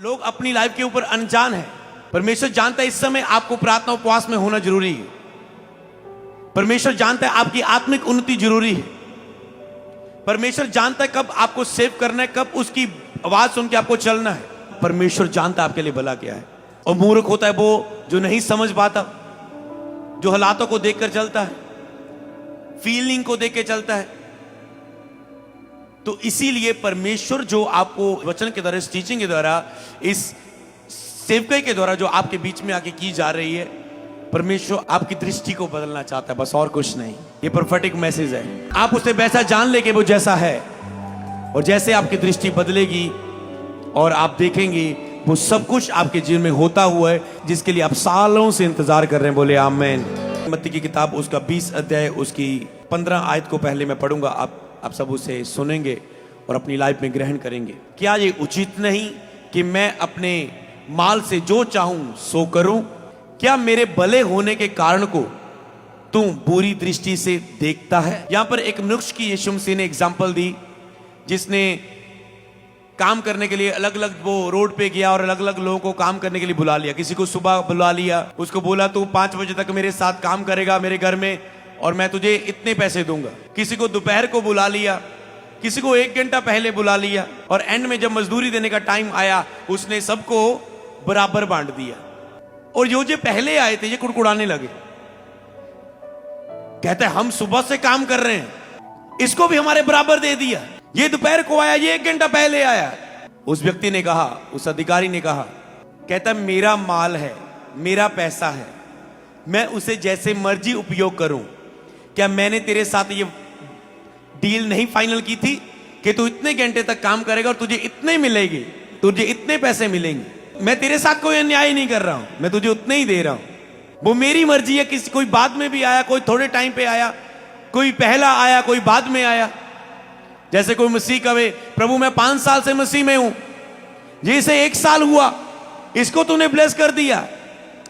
लोग अपनी लाइफ के ऊपर अनजान है। परमेश्वर जानता है इस समय आपको प्रार्थना उपवास में होना जरूरी है। परमेश्वर जानता है आपकी आत्मिक उन्नति जरूरी है। परमेश्वर जानता है कब आपको सेव करना है, कब उसकी आवाज सुन के आपको चलना है। परमेश्वर जानता है आपके लिए भला क्या है। और मूर्ख होता है वो जो नहीं समझ पाता, जो हालातों को देखकर चलता है, फीलिंग को देख के चलता है। तो इसीलिए परमेश्वर जो आपको वचन के द्वारा, इस टीचिंग के द्वारा, इस सेवकाई के द्वारा जो आपके बीच में आके की जा रही है, परमेश्वर आपकी दृष्टि को बदलना चाहता है, बस और कुछ नहीं। ये प्रोफेटिक मैसेज है। आप उसे वैसा जान ले कि वो जैसा है, और जैसे आपकी दृष्टि बदलेगी और आप देखेंगे वो सब कुछ आपके जीवन में होता हुआ है जिसके लिए आप सालों से इंतजार कर रहे हैं। बोले आमीन। मत्ती की किताब उसका 20 अध्याय उसकी 15 आयत को पहले मैं पढ़ूंगा, आप सब उसे सुनेंगे और अपनी लाइफ में ग्रहण करेंगे। क्या ये उचित नहीं कि मैं अपने माल से जो चाहूं सो करूं? क्या मेरे भले होने के कारण को तू बुरी दृष्टि से देखता है? यहां पर एक मनुष्य की यीशु मसीह ने एग्जांपल दी, जिसने काम करने के लिए अलग अलग वो रोड पे गया और अलग अलग लोगों को काम करने के लिए बुला लिया। किसी को सुबह बुला लिया, उसको बोला तू 5 बजे तक मेरे साथ काम करेगा मेरे घर में और मैं तुझे इतने पैसे दूंगा। किसी को दोपहर को बुला लिया, किसी को 1 घंटा पहले बुला लिया, और एंड में जब मजदूरी देने का टाइम आया उसने सबको बराबर बांट दिया। और जो पहले आए थे ये कुड़कुड़ाने लगे, कहते हैं हम सुबह से काम कर रहे हैं, इसको भी हमारे बराबर दे दिया। ये दोपहर को आया, ये 1 घंटा पहले आया। उस व्यक्ति ने कहा, उस अधिकारी ने कहा, कहता मेरा माल है, मेरा पैसा है, मैं उसे जैसे मर्जी उपयोग करूं। क्या मैंने तेरे साथ ये डील नहीं फाइनल की थी कि तू इतने घंटे तक काम करेगा और तुझे इतने मिलेंगे, तुझे इतने पैसे मिलेंगे? मैं तेरे साथ कोई अन्याय नहीं कर रहा हूं, मैं तुझे उतने ही दे रहा हूं। वो मेरी मर्जी है। किसी कोई बाद में भी आया, कोई थोड़े टाइम पे आया, कोई पहला आया, कोई बाद में आया। जैसे कोई मसीह कहे प्रभु मैं 5 साल से मसीह में हूं, जैसे 1 साल हुआ, इसको तूने ब्लेस कर दिया,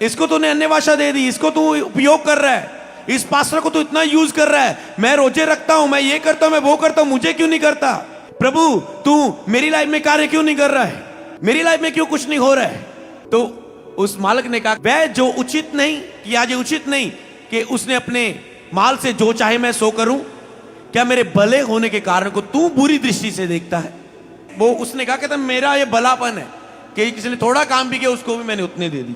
इसको तूने अन्य भाषा दे दी, इसको तू उपयोग कर रहा है, इस पास्टर को तू इतना यूज कर रहा है, मैं रोजे रखता हूं, मैं ये करता हूं, मैं वो करता हूं, मुझे क्यों नहीं करता? प्रभु तू मेरी लाइफ में कार्य क्यों नहीं कर रहा है? मेरी लाइफ में क्यों कुछ नहीं हो रहा है? तो उस मालिक ने कहा वह जो उचित नहीं कि आज उचित नहीं कि उसने अपने माल से जो चाहे मैं सो करूं? क्या मेरे भले होने के कारण को तू बुरी दृष्टि से देखता है? वो उसने कहा कहता मेरा ये भलापन है कि किसी ने थोड़ा काम भी किया उसको भी मैंने उतने दे दी,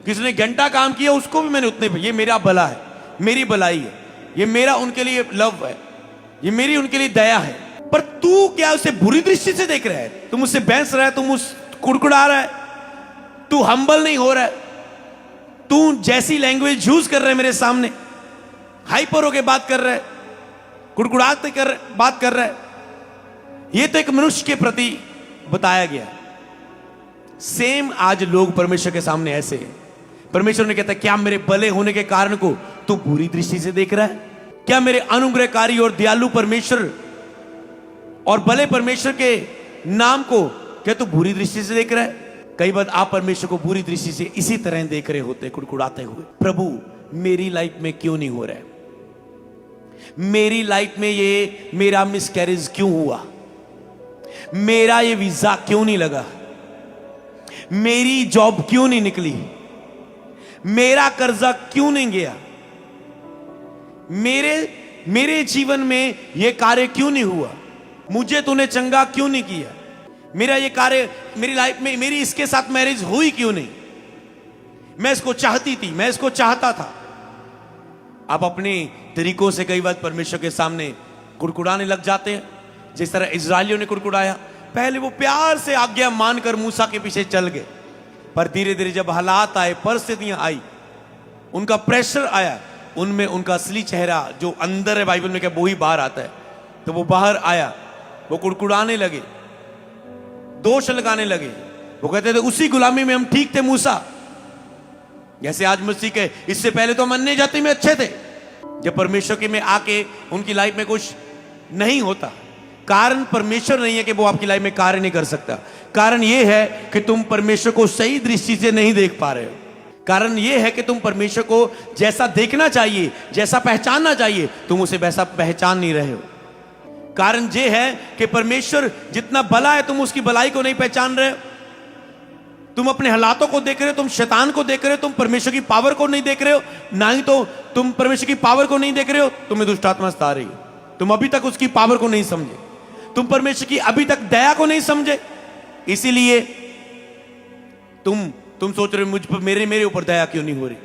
किसी ने घंटा काम किया उसको भी मैंने उतने, ये मेरा भला है, मेरी भलाई है, ये मेरा उनके लिए लव है, ये मेरी उनके लिए दया है। पर तू क्या उसे बुरी दृष्टि से देख रहा है? तुम उससे बहस रहा है, तुम उस कुड़कुड़ा रहा है, तू हम्बल नहीं हो रहा है, तू जैसी लैंग्वेज यूज कर रहा है मेरे सामने, हाइपर होके बात कर रहा है, कुड़कुड़ाते कर बात कर रहा है। यह तो एक मनुष्य के प्रति बताया गया। सेम आज लोग परमेश्वर के सामने ऐसे हैं। परमेश्वर ने कहता क्या मेरे भले होने के कारण को तू बुरी दृष्टि से देख रहा है? क्या मेरे अनुग्रहकारी और दयालु परमेश्वर और भले परमेश्वर के नाम को क्या तू बुरी दृष्टि से देख रहा है? कई बार आप परमेश्वर को बुरी दृष्टि से इसी तरह देख रहे होते, कुड़कुड़ाते हुए, प्रभु मेरी लाइफ में क्यों नहीं हो रहा है? मेरी लाइफ में ये मेरा मिसकैरेज क्यों हुआ? मेरा ये वीजा क्यों नहीं लगा? मेरी जॉब क्यों नहीं निकली? मेरा कर्जा क्यों नहीं गया? मेरे जीवन में ये कार्य क्यों नहीं हुआ? मुझे तूने चंगा क्यों नहीं किया? मेरा ये कार्य मेरी लाइफ में, मेरी इसके साथ मैरिज हुई क्यों नहीं? मैं इसको चाहती थी, मैं इसको चाहता था। आप अपने तरीकों से कई बार परमेश्वर के सामने कुड़कुड़ाने लग जाते हैं, जिस तरह इजरायलियों ने कुड़कुड़ाया। पहले वो प्यार से आज्ञा मानकर मूसा के पीछे चल गए, पर धीरे धीरे जब हालात आए, परिस्थितियां आई, उनका प्रेशर आया, उनमें उनका असली चेहरा जो अंदर है, बाइबल में क्या वो ही बाहर आता है, तो वो बाहर आया। वो कुड़कुड़ाने लगे, दोष लगाने लगे। वो कहते थे उसी गुलामी में हम ठीक थे मूसा, जैसे आज मसीह के इससे पहले तो हम अन्य जाति में अच्छे थे। जब परमेश्वर के में आके उनकी लाइफ में कुछ नहीं होता, कारण परमेश्वर नहीं है कि वो आपकी लाइफ में कार्य नहीं कर सकता। कारण ये है कि तुम परमेश्वर को सही दृष्टि से नहीं देख पा रहे हो। कारण ये है कि तुम परमेश्वर को जैसा देखना चाहिए, जैसा पहचानना चाहिए, तुम उसे वैसा पहचान नहीं रहे हो। कारण ये है कि परमेश्वर जितना भला है तुम उसकी भलाई को नहीं पहचान रहे हो। तुम अपने हालातों को देख रहे हो, तुम शैतान को देख रहे हो, तुम परमेश्वर की पावर को नहीं देख रहे हो, ना ही तो तुम परमेश्वर की पावर को नहीं देख रहे हो, तुम्हें दुष्ट आत्मा सता रही है। तुम अभी तक उसकी पावर को नहीं समझे, तुम परमेश्वर की अभी तक दया को नहीं समझे, इसीलिए तुम सोच रहे हो मुझ पर मेरे ऊपर दया क्यों नहीं हो रही।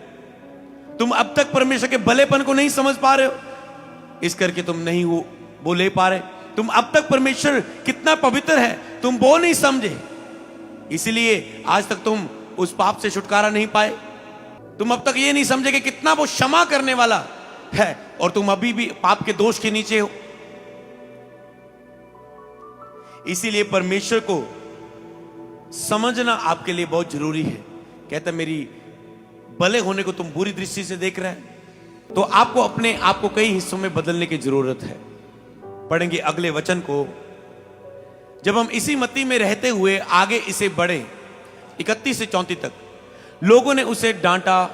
तुम अब तक परमेश्वर के भलेपन को नहीं समझ पा रहे हो, इस करके तुम नहीं वो ले पा रहे। तुम अब तक परमेश्वर कितना पवित्र है तुम वो नहीं समझे, इसलिए आज तक तुम उस पाप से छुटकारा नहीं पाए। तुम अब तक ये नहीं समझे कि कितना वो क्षमा करने वाला है, और तुम अभी भी पाप के दोष के नीचे हो। इसीलिए परमेश्वर को समझना आपके लिए बहुत जरूरी है। कहता मेरी भले होने को तुम बुरी दृष्टि से देख रहे हैं, तो आपको अपने आप को कई हिस्सों में बदलने की जरूरत है। पढ़ेंगे अगले वचन को। जब हम इसी मत्ती में रहते हुए आगे इसे बढ़े 31 से 34 तक, लोगों ने उसे डांटा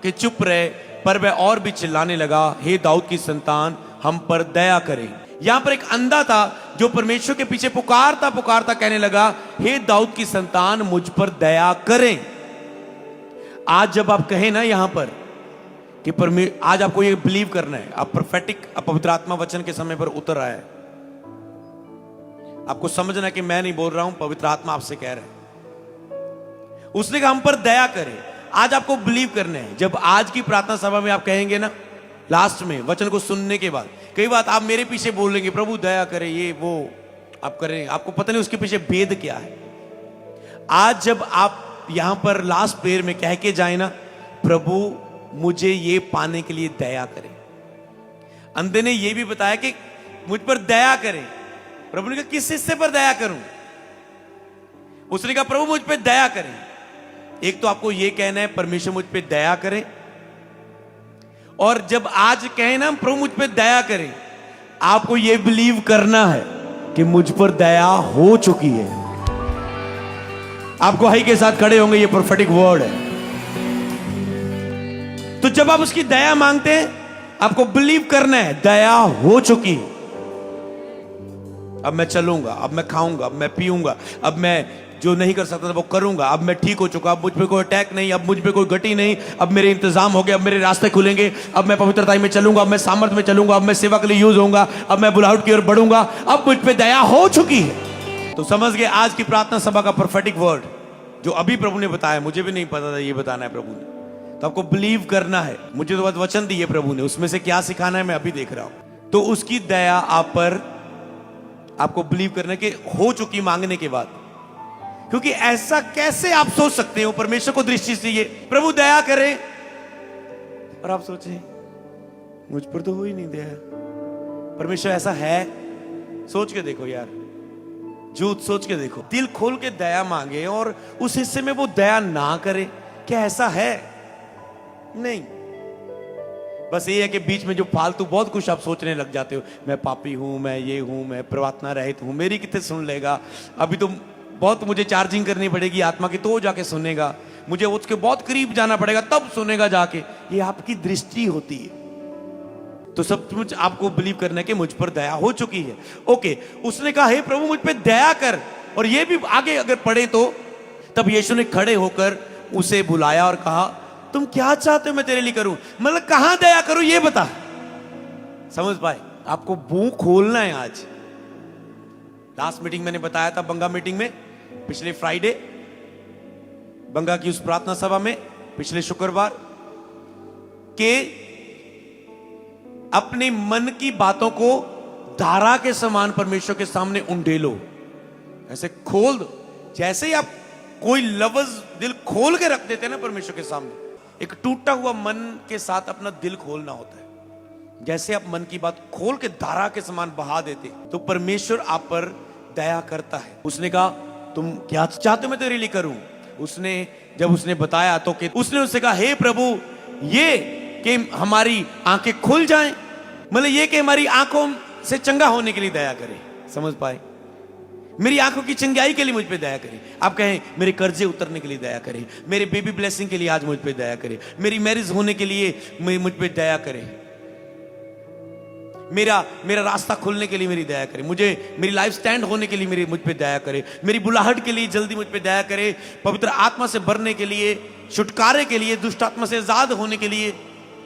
कि चुप रहे, पर वह और भी चिल्लाने लगा, हे दाऊद की संतान, हम पर दया करे। यहां पर एक अंधा था जो परमेश्वर के पीछे पुकारता पुकारता कहने लगा, हे दाऊद की संतान, मुझ पर दया करें। आज जब आप कहें ना यहां पर कि आज आपको ये बिलीव करना है, आप प्रोफेटिक पवित्र आत्मा वचन के समय पर उतर आया है, आपको समझना है कि मैं नहीं बोल रहा हूं, पवित्र आत्मा आपसे कह रहा है। उसने कहा हम पर दया करे। आज आपको बिलीव करना है। जब आज की प्रार्थना सभा में आप कहेंगे ना, लास्ट में वचन को सुनने के बाद कई बात आप मेरे पीछे बोलेंगे, प्रभु दया करे, ये वो आप करें, आपको पता नहीं उसके पीछे भेद क्या है। आज जब आप यहां पर लास्ट प्रेयर में कह के जाए ना, प्रभु मुझे ये पाने के लिए दया करें। अंधे ने ये भी बताया कि मुझ पर दया करें। प्रभु ने कहा किस हिस्से पर दया करूं? उसने कहा प्रभु मुझ पर दया करें। एक तो आपको यह कहना है परमेश्वर मुझ पर दया करे, और जब आज कहें ना प्रभु मुझ पर दया करें, आपको यह बिलीव करना है कि मुझ पर दया हो चुकी है। आपको हाई के साथ खड़े होंगे, ये प्रोफेटिक वर्ड है। तो जब आप उसकी दया मांगते हैं, आपको बिलीव करना है दया हो चुकी है। अब मैं चलूंगा, अब मैं खाऊंगा, अब मैं पीऊंगा, अब मैं जो नहीं कर सकता था वो करूंगा, अब मैं ठीक हो चुका, अब मुझ पे कोई अटैक नहीं, अब मुझ पे कोई गति नहीं, अब मेरे इंतजाम हो गए, अब मेरे रास्ते खुलेंगे, अब मैं पवित्रता में चलूंगा, अब मैं सामर्थ्य में चलूंगा, अब मैं सेवा के लिए यूज होऊंगा, अब मैं बुलाहट की ओर बढ़ूंगा, अब मुझ पे दया हो चुकी है। तो समझ गए आज की प्रार्थना सभा का प्रोफेटिक वर्ड जो अभी प्रभु ने बताया, मुझे भी नहीं पता था ये बताना है प्रभु ने। तो आपको बिलीव करना है। मुझे तो वचन दिए प्रभु ने, उसमें से क्या सिखाना है मैं अभी देख रहा हूं। तो उसकी दया आप पर, आपको बिलीव करने के हो चुकी मांगने के बाद, क्योंकि ऐसा कैसे आप सोच सकते हो परमेश्वर को दृष्टि से ये प्रभु दया करे, और आप सोचे मुझ पर तो हो ही नहीं दया। परमेश्वर ऐसा है? सोच के देखो यार, झूठ सोच के देखो। दिल खोल के दया मांगे और उस हिस्से में वो दया ना करे, क्या ऐसा है? नहीं। बस ये है कि बीच में जो फालतू बहुत कुछ आप सोचने लग जाते हो, मैं पापी हूं, मैं ये हूं, मैं प्रार्थना रहित हूं, मेरी कितने सुन लेगा, अभी तो बहुत मुझे चार्जिंग करनी पड़ेगी आत्मा की तो जाके सुनेगा, मुझे उसके बहुत करीब जाना पड़ेगा तब सुनेगा जाके। ये आपकी दृष्टि होती है। तो सब कुछ आपको बिलीव करना है कि मुझ पर दया हो चुकी है। ओके, उसने कहा हे प्रभु मुझ पे दया कर। और ये भी आगे अगर पढ़े तो तब यीशु ने खड़े होकर उसे बुलाया और कहा तुम क्या चाहते हो मैं तेरे लिए करूं? मतलब कहां दया करूं ये बता। समझ पाए? आपको मुंह खोलना है आज। लास्ट मीटिंग मैंने बताया था, बंगा मीटिंग में, पिछले फ्राइडे बंगा की उस प्रार्थना सभा में, पिछले शुक्रवार, के अपने मन की बातों को धारा के समान परमेश्वर के सामने उंडेलो, ऐसे खोल दो। जैसे ही आप कोई लफ्ज दिल खोल के रख देते हैं ना परमेश्वर के सामने, एक टूटा हुआ मन के साथ अपना दिल खोलना होता है। जैसे आप मन की बात खोल के धारा के समान बहा देते तो परमेश्वर आप पर दया करता है। उसने कहा तुम क्या चाहते हो मैं तेरे लिए करूं? उसने जब उसने बताया तो कि उसने उससे कहा हे प्रभु ये कि हमारी आंखें खुल जाएं, मतलब ये कि हमारी आंखों से चंगा होने के लिए दया करे। समझ पाए? मेरी आंखों की चंगाई के लिए मुझ पे दया करे। आप कहें मेरे कर्जे उतरने के लिए दया करे, मेरे बेबी ब्लेसिंग के लिए आज मुझ पे दया करे, मेरी मैरिज होने के लिए मुझ पे दया करे, मेरा मेरा रास्ता खुलने के लिए मेरी दया करे, मुझे मेरी लाइफ स्टैंड होने के लिए मुझ पे दया करे, मेरी बुलाहट के लिए जल्दी मुझ पे दया करे, पवित्र आत्मा से भरने के लिए, छुटकारे के लिए, दुष्ट आत्मा से आजाद होने के लिए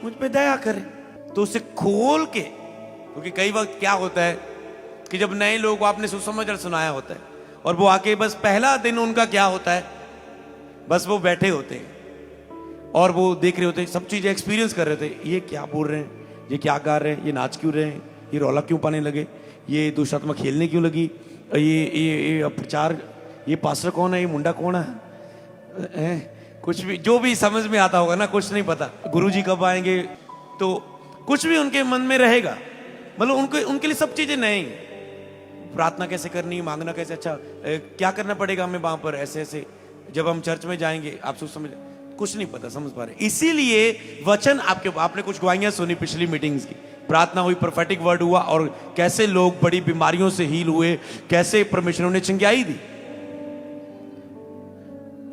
मुझ पे दया करे। तो उसे खोल के, क्योंकि कई वक्त क्या होता है कि जब नए लोग को आपने सुसमाचार सुनाया होता है और वो आके बस पहला दिन उनका क्या होता है, बस वो बैठे होते हैं और वो देख रहे होते हैं, सब चीजें एक्सपीरियंस कर रहे थे, ये क्या बोल रहे हैं, ये क्या गा रहे हैं, ये नाच क्यों रहे हैं, ये रौला क्यों पाने लगे, ये दुष्ट आत्मा खेलने क्यों लगी, ये प्रचार, ये पास्टर कौन है, ये मुंडा कौन है, कुछ भी जो भी समझ में आता होगा ना, कुछ नहीं पता गुरुजी कब आएंगे, तो कुछ भी उनके मन में रहेगा, मतलब उनके लिए सब चीजें नई, प्रार्थना कैसे करनी, मांगना कैसे, अच्छा क्या करना पड़ेगा हमें वहां पर, ऐसे ऐसे जब हम चर्च में जाएंगे, आप सोच समझ, कुछ नहीं पता, समझ पा रहे। इसीलिए वचन आपने कुछ गवाहियां सुनी पिछली मीटिंग्स की, प्रार्थना हुई, प्रोफेटिक वर्ड हुआ और कैसे लोग बड़ी बीमारियों से हील हुए, कैसे परमेश्वर ने चंगाई दी,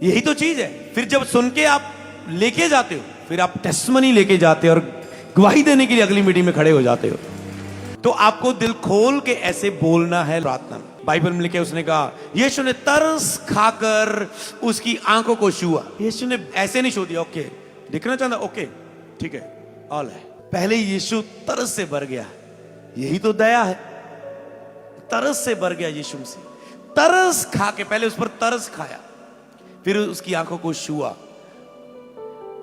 यही तो चीज है। फिर जब सुन के आप लेके जाते हो, फिर आप टेस्टमनी लेके जाते हो और गवाही देने के लिए अगली मीटिंग में खड़े हो जाते हो। तो आपको दिल खोल के ऐसे बोलना है प्रार्थना में। बाइबल में लिखे, उसने कहा यीशु ने तरस खाकर उसकी आंखों को छुआ। यीशु ने ऐसे नहीं छू दिया, ओके दिखना चाहता, ओके ठीक है, ऑल है। पहले यीशु तरस से भर गया, यही तो दया है, तरस से भर गया यीशु से, तरस खा के पहले उस पर तरस खाया, फिर उसकी आंखों को छुआ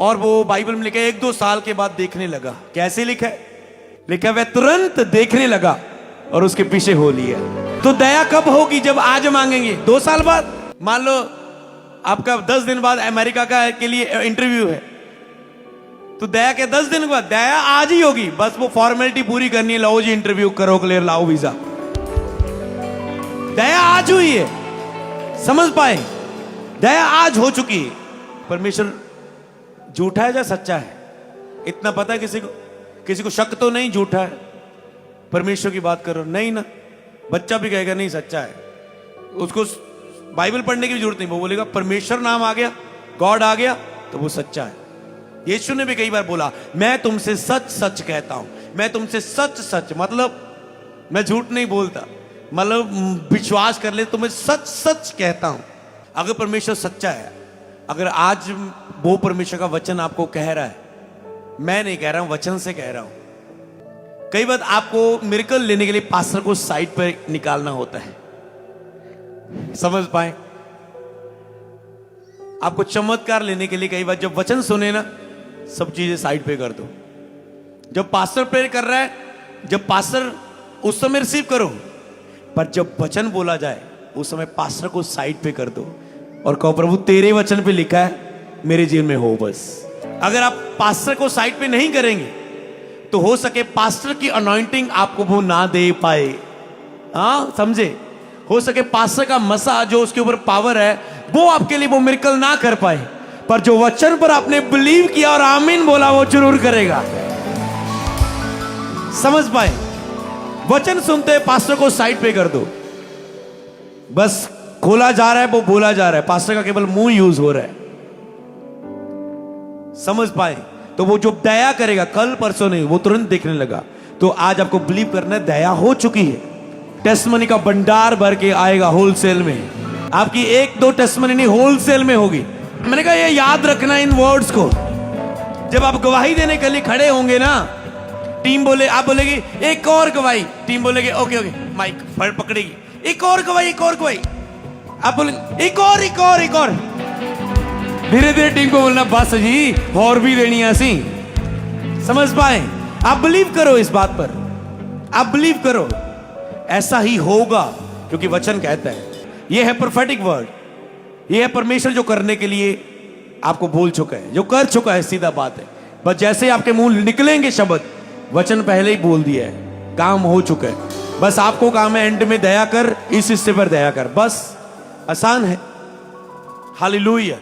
और वो बाइबल में लिखा 1-2 साल के बाद देखने लगा। कैसे लिखा है? लिखा वह तुरंत देखने लगा और उसके पीछे हो लिया। तो दया कब होगी? जब आज मांगेंगे। 2 साल बाद, मान लो आपका 10 दिन बाद अमेरिका का के लिए इंटरव्यू है, तो दया के 10 दिन बाद, दया आज ही होगी, बस वो फॉर्मेलिटी पूरी करनी है, लाओ जी इंटरव्यू करो, क्लियर, लाओ वीजा। दया आज हुई है, समझ पाए? दया आज हो चुकी है। परमेश्वर झूठा है या सच्चा है? इतना पता है किसी को शक तो नहीं झूठा है? परमेश्वर की बात करो, नहीं ना, बच्चा भी कहेगा नहीं सच्चा है, उसको बाइबल पढ़ने की भी जरूरत नहीं, वो बोलेगा परमेश्वर नाम आ गया, गॉड आ गया, तो वो सच्चा है। यीशु ने भी कई बार बोला, मैं तुमसे सच सच कहता हूं, मैं तुमसे सच सच, मतलब मैं झूठ नहीं बोलता, मतलब विश्वास कर ले तो मैं सच सच कहता हूं। अगर परमेश्वर सच्चा है, अगर आज वो परमेश्वर का वचन आपको कह रहा है, मैं नहीं कह रहा हूं, वचन से कह रहा हूं। कई बार आपको मिरेकल लेने के लिए पास्टर को साइड पर निकालना होता है, समझ पाए? आपको चमत्कार लेने के लिए कई बार जब वचन सुने ना, सब चीजें साइड पे कर दो। जब पास्टर प्रेयर कर रहा है, जब पास्टर, उस समय रिसीव करो, पर जब वचन बोला जाए उस समय पास्टर को साइड पे कर दो और कहो प्रभु तेरे वचन पे लिखा है, मेरे जीवन में हो बस। अगर आप पास्टर को साइड पे नहीं करेंगे तो हो सके पास्टर की अनॉइंटिंग आपको वो ना दे पाए। हाँ समझे? हो सके पास्टर का मसा जो उसके ऊपर पावर है वो आपके लिए वो मिरेकल ना कर पाए, पर जो वचन पर आपने बिलीव किया और आमीन बोला वो जरूर करेगा। समझ पाए? वचन सुनते पास्टर को साइड पे कर दो, बस खोला जा रहा है, वो बोला जा रहा है, पास्टर का केवल मुंह यूज हो रहा है। समझ पाए? तो वो जो दया करेगा, कल परसों नहीं, वो तुरंत देखने लगा। तो आज आपको बिलीव करना है, दया हो चुकी है, टेस्टमनी का भंडार भर के आएगा होलसेल में। आपकी 1-2 टेस्टमनी नहीं, होलसेल में होगी। मैंने कहा ये याद रखना इन वर्ड्स को। जब आप गवाही देने के लिए खड़े होंगे ना, टीम बोले, आप बोलेगी एक और गवाही, टीम बोलेगी ओके ओके, माइक फड़ पकड़ेगी, एक और गवाही, एक और गवाही, आप बोलेंगे एक और, एक और, एक और। धीरे धीरे टीम को बोलना बस जी और भी देनी है ऐसी। समझ पाए? आप बिलीव करो इस बात पर, आप बिलीव करो, ऐसा ही होगा, क्योंकि वचन कहता है। यह है प्रोफेटिक वर्ड, यह है परमेश्वर जो करने के लिए आपको बोल चुका है, जो कर चुका है, सीधा बात है। बस जैसे आपके मुंह निकलेंगे शब्द, वचन पहले ही बोल दिया है, काम हो चुका है। बस आपको काम है एंड में दया कर, इस हिस्से पर दया कर, बस आसान है। हालेलुया।